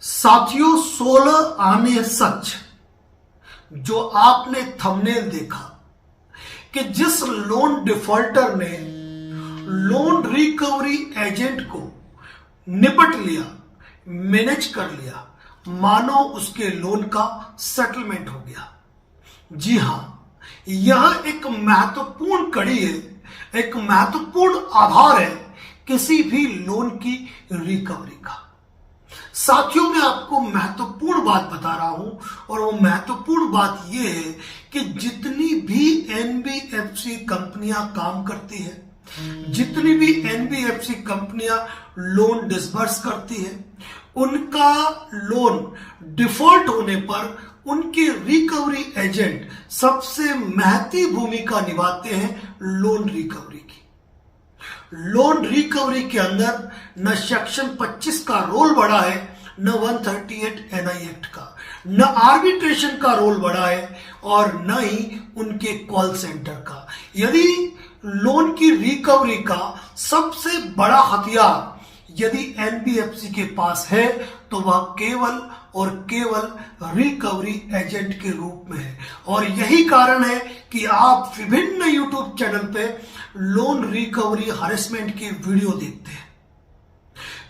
साथियों 16 आने सच। जो आपने थंबनेल देखा कि जिस लोन डिफॉल्टर ने लोन रिकवरी एजेंट को निपट लिया, मैनेज कर लिया, मानो उसके लोन का सेटलमेंट हो गया। जी हां, यह एक महत्वपूर्ण कड़ी है, एक महत्वपूर्ण आधार है किसी भी लोन की रिकवरी का। साथियों, मैं आपको महत्वपूर्ण बात बता रहा हूं और वो महत्वपूर्ण बात यह है कि जितनी भी एनबीएफसी कंपनियां काम करती है, जितनी भी एनबीएफसी कंपनियां लोन डिसबर्स करती है, उनका लोन डिफॉल्ट होने पर उनके रिकवरी एजेंट सबसे महती भूमिका निभाते हैं लोन रिकवरी की। लोन रिकवरी के अंदर न सेक्शन 25 का रोल बढ़ा है, न 138 एनआई एक्ट का, न आर्बिट्रेशन का रोल बढ़ा है और न ही उनके कॉल सेंटर का। यदि लोन की रिकवरी का सबसे बड़ा हथियार यदि एनबीएफसी के पास है तो वह केवल और केवल रिकवरी एजेंट के रूप में है। और यही कारण है कि आप विभिन्न यूट्यूब चैनल पे लोन रिकवरी हरेसमेंट की वीडियो देखते हैं,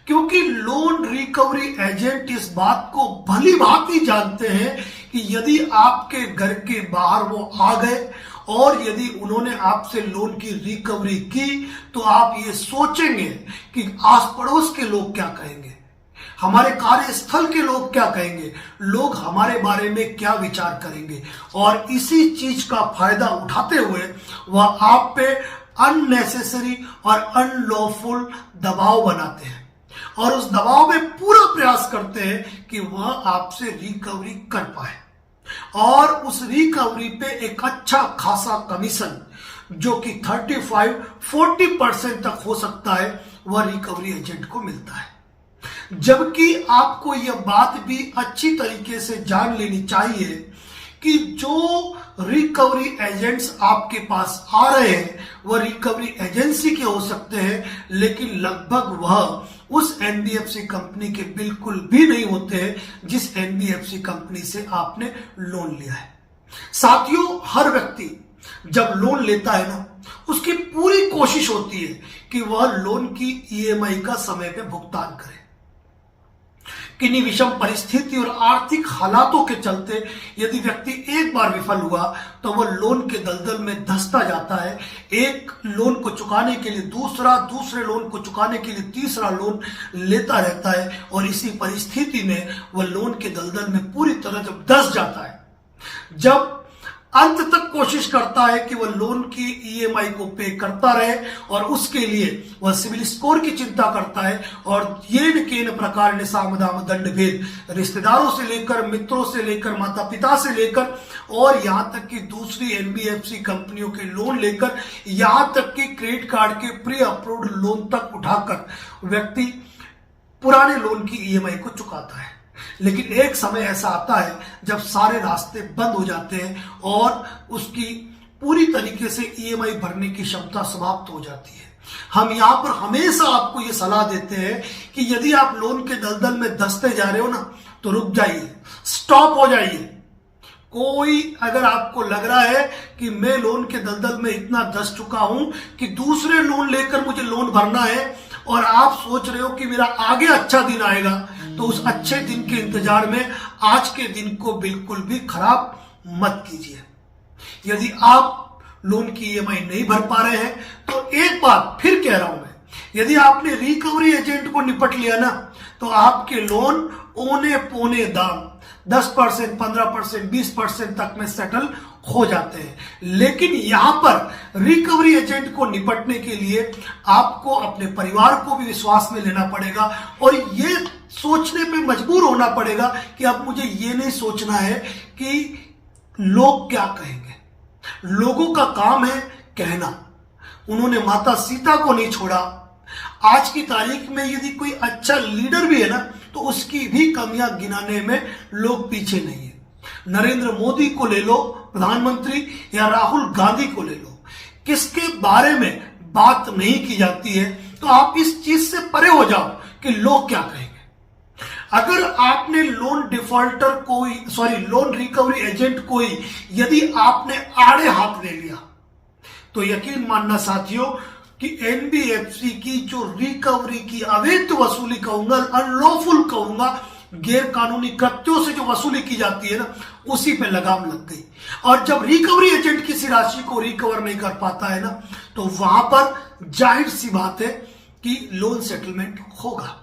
क्योंकि लोन रिकवरी एजेंट इस बात को भली भांति जानते हैं कि यदि आपके घर के बाहर वो आ गए और यदि उन्होंने आपसे लोन की रिकवरी की तो आप ये सोचेंगे कि आस पड़ोस के लोग क्या कहेंगे, हमारे कार्यस्थल के लोग क्या कहेंगे, लोग हमारे बारे में क्या विचार करेंगे। और इसी चीज का फायदा उठाते हुए वह आप पे अननेसेसरी और अनलॉफुल दबाव बनाते हैं और उस दबाव में पूरा प्रयास करते हैं कि वह आपसे रिकवरी कर पाए और उस रिकवरी पे एक अच्छा खासा कमीशन जो कि 35-40% तक हो सकता है वह रिकवरी एजेंट को मिलता है। जबकि आपको यह बात भी अच्छी तरीके से जान लेनी चाहिए कि जो रिकवरी एजेंट्स आपके पास आ रहे हैं वह रिकवरी एजेंसी के हो सकते हैं, लेकिन लगभग वह उस एनबीएफसी कंपनी के बिल्कुल भी नहीं होते हैं जिस एनबीएफसी कंपनी से आपने लोन लिया है। साथियों, हर व्यक्ति जब लोन लेता है ना, उसकी पूरी कोशिश होती है कि वह लोन की ईएमआई का समय पे भुगतान करे। किन्हीं विषम परिस्थिति और आर्थिक हालातों के चलते यदि व्यक्ति एक बार विफल हुआ तो वह लोन के दलदल में धंसता जाता है। एक लोन को चुकाने के लिए दूसरा, दूसरे लोन को चुकाने के लिए तीसरा लोन लेता रहता है और इसी परिस्थिति में वह लोन के दलदल में पूरी तरह जब धंस जाता है, जब अंत तक कोशिश करता है कि वह लोन की ईएमआई को पे करता रहे और उसके लिए वह सिविल स्कोर की चिंता करता है और ये न केन प्रकार ने सामदाम दंड भेद, रिश्तेदारों से लेकर, मित्रों से लेकर, माता पिता से लेकर और यहां तक कि दूसरी एनबीएफसी कंपनियों के लोन लेकर, यहां तक कि क्रेडिट कार्ड के प्री अप्रूव्ड लोन तक उठाकर व्यक्ति पुराने लोन की ईएमआई को चुकाता है। लेकिन एक समय ऐसा आता है जब सारे रास्ते बंद हो जाते हैं और उसकी पूरी तरीके से ईएमआई भरने की क्षमता समाप्त हो जाती है। हम यहां पर हमेशा आपको यह सलाह देते हैं कि यदि आप लोन के दलदल में धंसते जा रहे हो ना तो रुक जाइए, स्टॉप हो जाइए। कोई अगर आपको लग रहा है कि मैं लोन के दलदल में इतना धंस चुका हूं कि दूसरे लोन लेकर मुझे लोन भरना है और आप सोच रहे हो कि मेरा आगे अच्छा दिन आएगा, तो उस अच्छे दिन के इंतजार में आज के दिन को बिल्कुल भी खराब मत कीजिए। यदि आप लोन की ईएमआई नहीं भर पा रहे हैं तो एक बात फिर कह रहा हूं मैं, यदि आपने रिकवरी एजेंट को निपट लिया ना तो आपके लोन औने पौने दाम 10%, 15%, 20% तक में सेटल हो जाते हैं। लेकिन यहां पर रिकवरी एजेंट को निपटने के लिए आपको अपने परिवार को भी विश्वास में लेना पड़ेगा और ये सोचने पे मजबूर होना पड़ेगा कि अब मुझे ये नहीं सोचना है कि लोग क्या कहेंगे। लोगों का काम है कहना। उन्होंने माता सीता को नहीं छोड़ा। आज की तारीख में यदि कोई अच्छा लीडर भी है ना तो उसकी भी कमियां गिनाने में लोग पीछे नहीं है। नरेंद्र मोदी को ले लो प्रधानमंत्री, या राहुल गांधी को ले लो, किसके बारे में बात नहीं की जाती है। तो आप इस चीज से परे हो जाओ कि लोग क्या कहेंगे। अगर आपने loan defaulter loan recovery agent कोई यदि आपने आड़े हाथ ले लिया तो यकीन मानना साथियों कि एनबीएफसी की जो रिकवरी की अवैध वसूली कहूंगा, अनलॉफुल कहूंगा, गैर कानूनी कृत्यों से जो वसूली की जाती है ना, उसी पे लगाम लग गई। और जब रिकवरी एजेंट किसी राशि को रिकवर नहीं कर पाता है ना, तो वहां पर जाहिर सी बात है कि लोन सेटलमेंट होगा,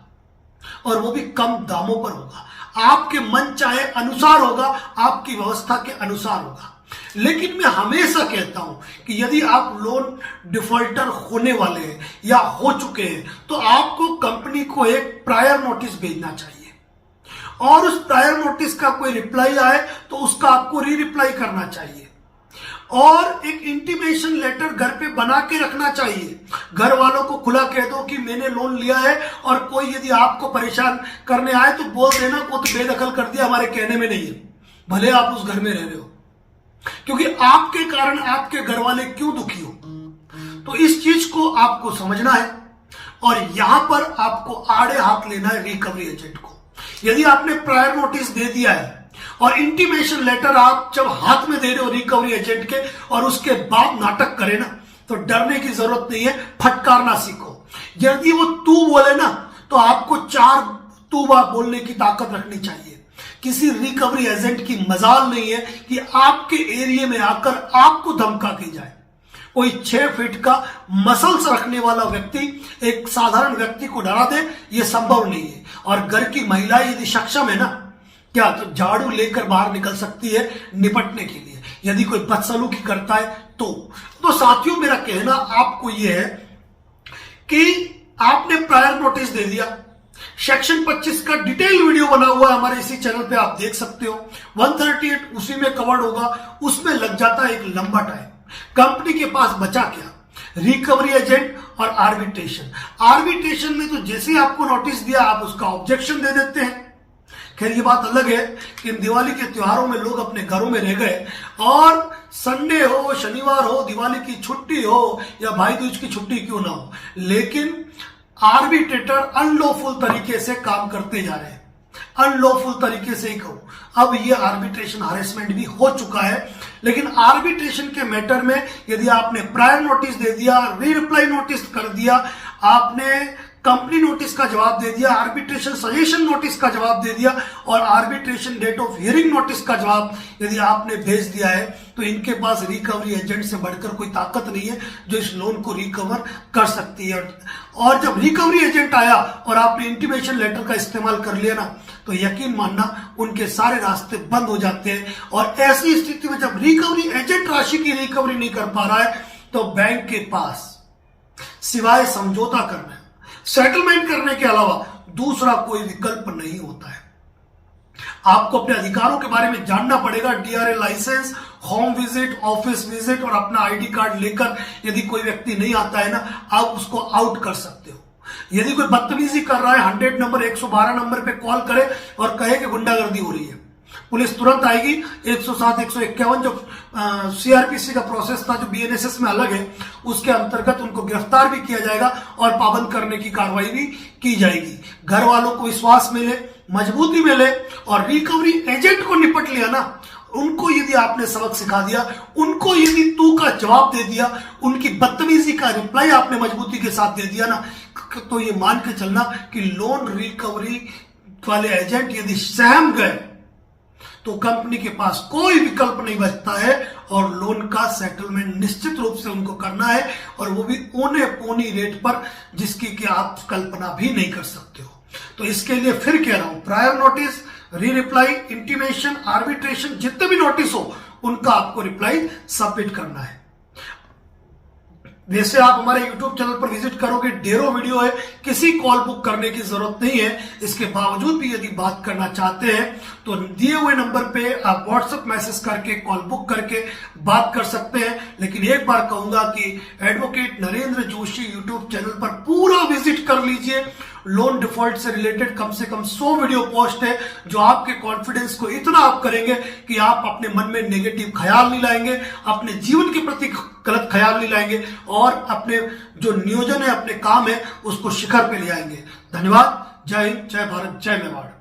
और वो भी कम दामों पर होगा, आपके मन चाहे अनुसार होगा, आपकी व्यवस्था के अनुसार होगा। लेकिन मैं हमेशा कहता हूं कि यदि आप लोन डिफॉल्टर होने वाले हैं या हो चुके हैं तो आपको कंपनी को एक प्रायर नोटिस भेजना चाहिए, और उस प्रायर नोटिस का कोई रिप्लाई आए तो उसका आपको रिप्लाई करना चाहिए, और एक इंटीमेशन लेटर घर पे बना के रखना चाहिए। घर वालों को खुला कह दो कि मैंने लोन लिया है, और कोई यदि आपको परेशान करने आए तो बोल देना को तो बेदखल कर दिया, हमारे कहने में नहीं है, भले आप उस घर में रह रहे हो, क्योंकि आपके कारण आपके घर वाले क्यों दुखी हो। तो इस चीज को आपको समझना है, और यहां पर आपको आड़े हाथ लेना है रिकवरी एजेंट को। यदि आपने प्रायर नोटिस दे दिया है और इंटीमेशन लेटर आप जब हाथ में दे रहे हो रिकवरी एजेंट के, और उसके बाद नाटक करे ना, तो डरने की जरूरत नहीं है, फटकारना सीखो। यदि वो तू बोले ना तो आपको 4 तू बात बोलने की ताकत रखनी चाहिए। किसी रिकवरी एजेंट की मजाल नहीं है कि आपके एरिया में आकर आपको धमका की जाए। कोई 6 फीट का मसल्स रखने वाला व्यक्ति एक साधारण व्यक्ति को डरा दे, यह संभव नहीं है। और घर की महिलाएं यदि सक्षम है ना, क्या तो झाड़ू लेकर बाहर निकल सकती है निपटने के लिए, यदि कोई बदसलूकी करता है तो साथियों मेरा कहना आपको यह है कि आपने प्रायर नोटिस दे दिया, सेक्शन 25 का डिटेल वीडियो बना हुआ है हमारे इसी चैनल पे, आप देख सकते हो। 138 उसी में कवर्ड होगा, उसमें लग जाता है एक लंबा टाइम। कंपनी के पास बचा क्या? रिकवरी एजेंट और आर्बिट्रेशन। आर्बिट्रेशन में तो जैसे ही आपको नोटिस दिया आप उसका ऑब्जेक्शन दे देते हैं। खैर ये बात अलग है कि दिवाली के त्योहारों में लोग अपने घरों में रह गए, और संडे हो, शनिवार हो, दिवाली की छुट्टी हो या भाई दूज की छुट्टी क्यों ना हो, लेकिन आर्बिट्रेटर अनलॉफुल तरीके से काम करते जा रहे हैं। अनलॉफुल तरीके से ही कहूं, अब ये आर्बिट्रेशन हरेसमेंट भी हो चुका है। लेकिन आर्बिट्रेशन के मैटर में यदि आपने प्रायर नोटिस दे दिया, रिप्लाई नोटिस कर दिया, आपने कंपनी नोटिस का जवाब दे दिया, आर्बिट्रेशन सजेशन नोटिस का जवाब दे दिया, और arbitration date of hearing notice का जवाब यदि आपने भेज दिया है, तो इनके पास रिकवरी एजेंट से बढ़कर कोई ताकत नहीं है जो इस लोन को रिकवर कर सकती है। और जब रिकवरी एजेंट आया और आपने इंटीमेशन लेटर का इस्तेमाल कर लिया ना, तो यकीन मानना उनके सारे रास्ते बंद हो जाते हैं। और ऐसी स्थिति में जब रिकवरी एजेंट राशि की रिकवरी नहीं कर पा रहा है, तो बैंक के पास सिवाय समझौता करने, सेटलमेंट करने के अलावा दूसरा कोई विकल्प नहीं होता है। आपको अपने अधिकारों के बारे में जानना पड़ेगा। DRA licence, home visit, office visit और अपना आईडी कार्ड लेकर यदि कोई व्यक्ति नहीं आता है ना, आप उसको आउट कर सकते हो। यदि कोई बदतमीजी कर रहा है, 100 नंबर 112 नंबर पे कॉल करे और कहे कि गुंडागर्दी हो रही है, पुलिस तुरंत आएगी। 107, 151 जो सीआरपीसी का प्रोसेस था जो बीएनएसएस में अलग है, उसके अंतर्गत उनको गिरफ्तार भी किया जाएगा और पाबंद करने की कार्रवाई भी की जाएगी। घर वालों को विश्वास मिले, मजबूती मिले, और रिकवरी एजेंट को निपट लिया ना, उनको यदि आपने सबक सिखा दिया, उनको यदि तू का जवाब दे दिया, उनकी बदतमीजी का रिप्लाई आपने मजबूती के साथ दे दिया ना, तो ये मान के चलना कि लोन रिकवरी वाले एजेंट यदि सहम गए तो कंपनी के पास कोई विकल्प नहीं बचता है, और लोन का सेटलमेंट निश्चित रूप से उनको करना है, और वो भी औने पौनी रेट पर, जिसकी कि आप कल्पना भी नहीं कर सकते हो। तो इसके लिए फिर कह रहा हूं, prior notice, reply, intimation, arbitration, जितने भी नोटिस हो उनका आपको रिप्लाई सबमिट करना है। वैसे आप हमारे YouTube चैनल पर विजिट करोगे, ढेरों वीडियो है, किसी कॉल बुक करने की जरूरत नहीं है। इसके बावजूद भी यदि बात करना चाहते हैं तो दिए हुए नंबर पे आप व्हाट्सएप मैसेज करके, कॉल बुक करके बात कर सकते हैं। लेकिन एक बार कहूंगा कि advocate Narendra Joshi YouTube channel पर पूरा विजिट कर लीजिए। लोन डिफॉल्ट से रिलेटेड कम से कम 100 वीडियो पोस्ट है, जो आपके कॉन्फिडेंस को इतना अप करेंगे कि आप अपने मन में नेगेटिव ख्याल नहीं लाएंगे, अपने जीवन के प्रति गलत ख्याल नहीं लाएंगे, और अपने जो नियोजन है, अपने काम है, उसको शिखर पे ले आएंगे। धन्यवाद। जय हिंद, जय भारत, जय मेवाड़।